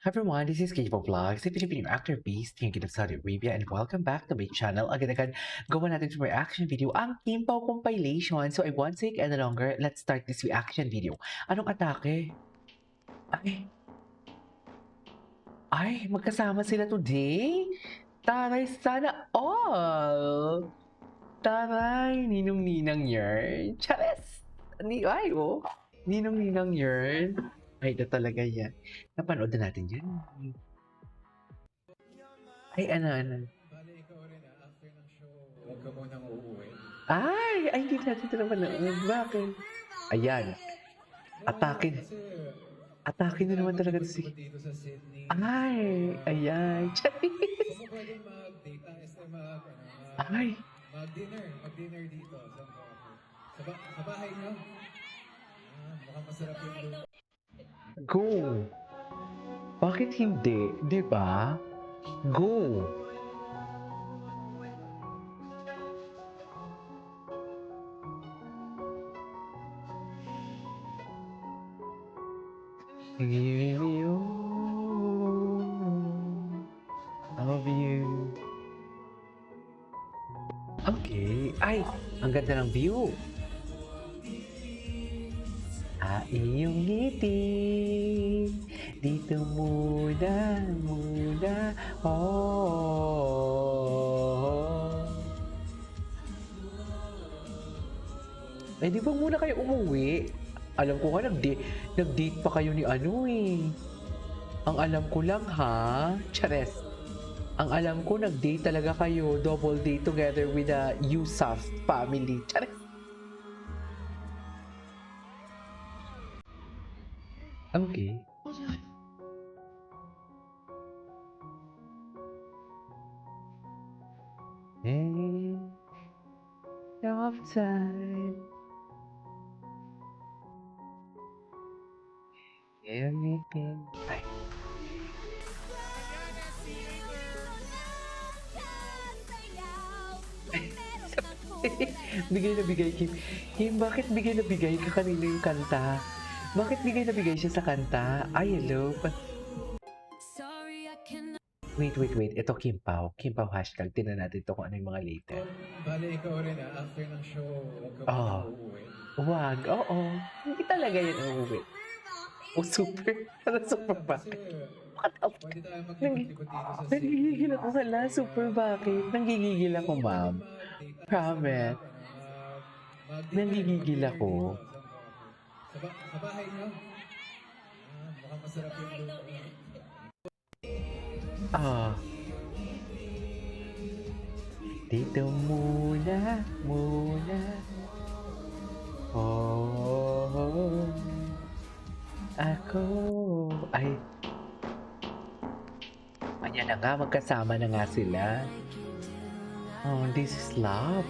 Hi everyone, this is Kipo Vlogs, a Filipino actor based here in Saudi Arabia, and welcome back to my channel. Agad-agad, gawa natin sa reaction video ang Kim Pao compilation. So I won't take any longer, let's start this reaction video. Anong atake? Ay, magkasama sila today? Taray, sana all! Taray, ninong-ninang yarn. Chares! Ninong-ninang yarn. Ay, ito talaga yan. Napanood na natin yan. Ay, ano. Bale, ikaw rin after ng show, huwag ka munang uuwi. Ay, hindi natin ito naman. Bakit? Ayan. Atake. Kasi, Atake na naman talaga si... dito sa Sydney. Ay, ayan. Charis. Kung mo pwede mag-date, mag-dinner dito. Sa bahay nyo? Mukhang masarap yung luto. Go. Bakit hindi? Di ba? Go. Give you of you. Okay. Ay, ang ganda ng view. Iyong ngiti. Dito muna. Oh. Eh, di ba muna kayo umuwi? Alam ko nga, nag-date pa kayo ni ano eh. Ang alam ko lang ha, Chares. Ang alam ko, nag-date talaga kayo. Double date together with the Yusuf family. Chares. Okay. Hey, of time. Everything. Ay. Bigay na bigay, Kim. Kim, bakit bigay na bigay ka kanina yung kanta? Bakit bigay na bigay siya sa kanta? Ay, hello. Wait. Ito Kim Pao. Kim Pao hashtag. Tinan natin ito kung ano yung mga later. Bale, ikaw rin after ng show, huwag ka munang uuwi. Wag. Oo. Hindi talaga yun uuwi. Super. Ano super bakit? Pwede tayo mag-ibot-ibot dito sa Sydney. Nanggigigil ako. Hala, super bakit? Nanggigigil ako, ma'am. Promise. Nanggigigil ako. Sa bahay nyo? Mukhang masarap yung luto. Dito muna. Oh. Ako. Ay. Ayan na nga, magkasama na nga sila. Oh, this is love.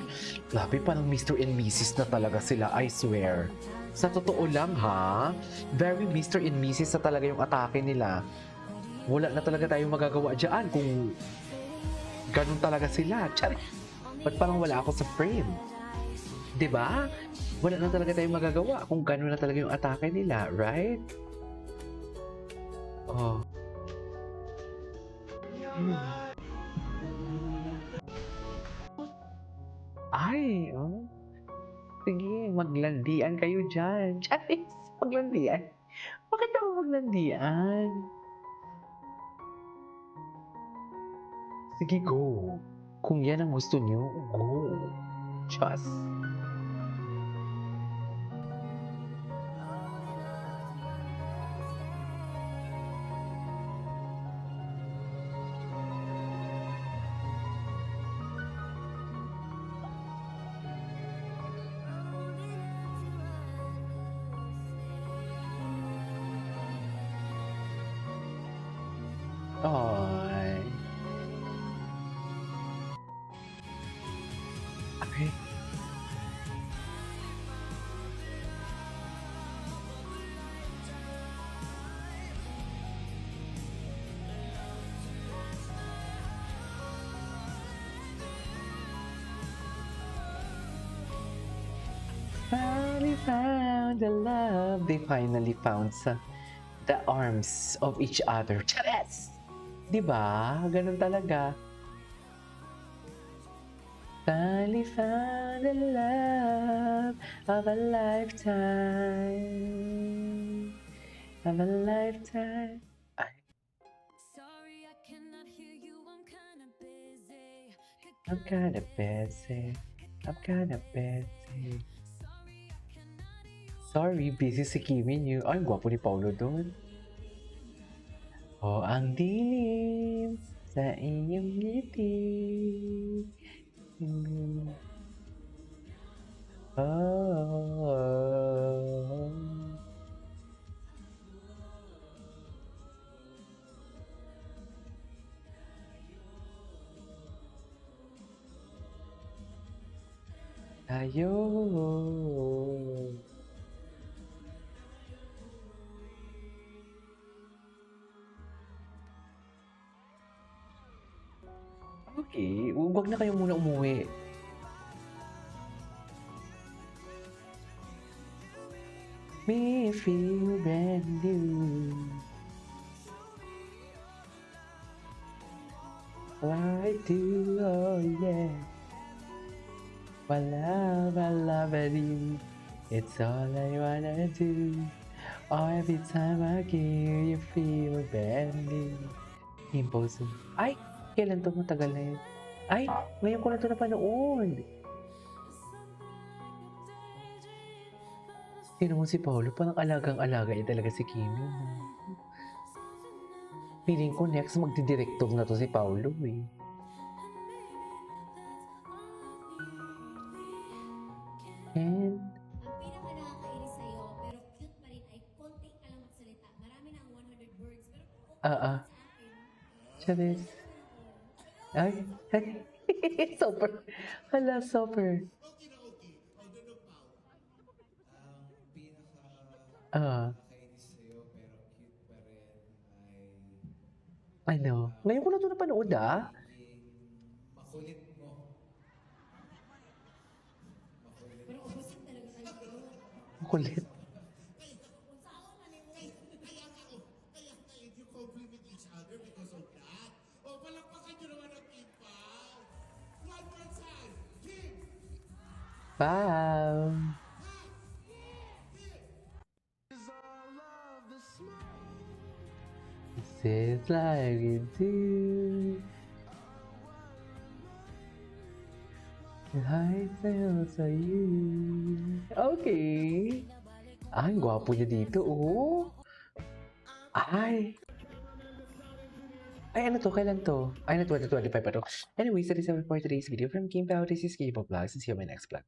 Grabe, parang Mr. and Mrs. na talaga sila, I swear. Sa totoo lang ha, very Mr. and Mrs. na talaga yung atake nila. Wala na talaga tayong magagawa dyan kung ganun talaga sila. Tsari, ba't parang wala ako sa frame? Diba? Wala na talaga tayong magagawa kung ganun na talaga yung atake nila, right? Oh. Ay, oh. Sige, maglandian kayo dyan. Charis, maglandian. Bakit ako maglandian? Sige, go. Kung yan ang gusto niyo, go. Just. Ay. Okay. Finally found the love. They finally found sa the arms of each other. Chares! Diba? Ganun talaga. Finally found the love of a lifetime. Of a lifetime. Ay, Sorry, I cannot hear you. I'm kinda busy. I'm kinda busy. I'm kinda busy. Sorry, I cannot hear you. Sorry, busy si Kimi niyo. Ay, ang gwapo ni Paulo doon. Oh, ang dilim sa iyong ngiti. Oh. Tayo. Okay, wag na kayo muna umuwi. Me feel brand new. Why do, oh yeah. Wala, you. It's all I wanna do. Oh, every time I hear you feel brand new. Impulsive. Ay, kailan to? Matagal na yun. Ay, ngayon ko na to napanood. Sino mo si Paolo? Parang alagang-alaga niya talaga si Kimi. Feeling ko next magdidirektor na to si Paolo eh. And, Ang pinaka nakakainis sa'yo, pero cute pa rin ay konti ka lang magsalita. Marami na ang 100 words, pero okay ah, sa akin. Chavez. Ay, ay, super. Hala, super. Ang pinaka Ah, nakakainis sa'yo pero cute pa rin ay ano? Ngayon ko na to napanood ah. pagiging makulit mo. Makulit. Pero opposite talaga tayo bro. Kulit. Kung saan man yung Kaya you compliment each other because of that. O, palakpakan nyo naman ang Kim Pao. One more time. Kim! Bye. It's like you do. I feel so you. Okay. Ay, ang gwapo niya dito, oh. Ay. Ay, ano to? Kailan to? Ay, na 2025 pa to. Anyways, that is it for today's video from Kim Pao. This is K-Pop Vlogs. See you in my next vlog.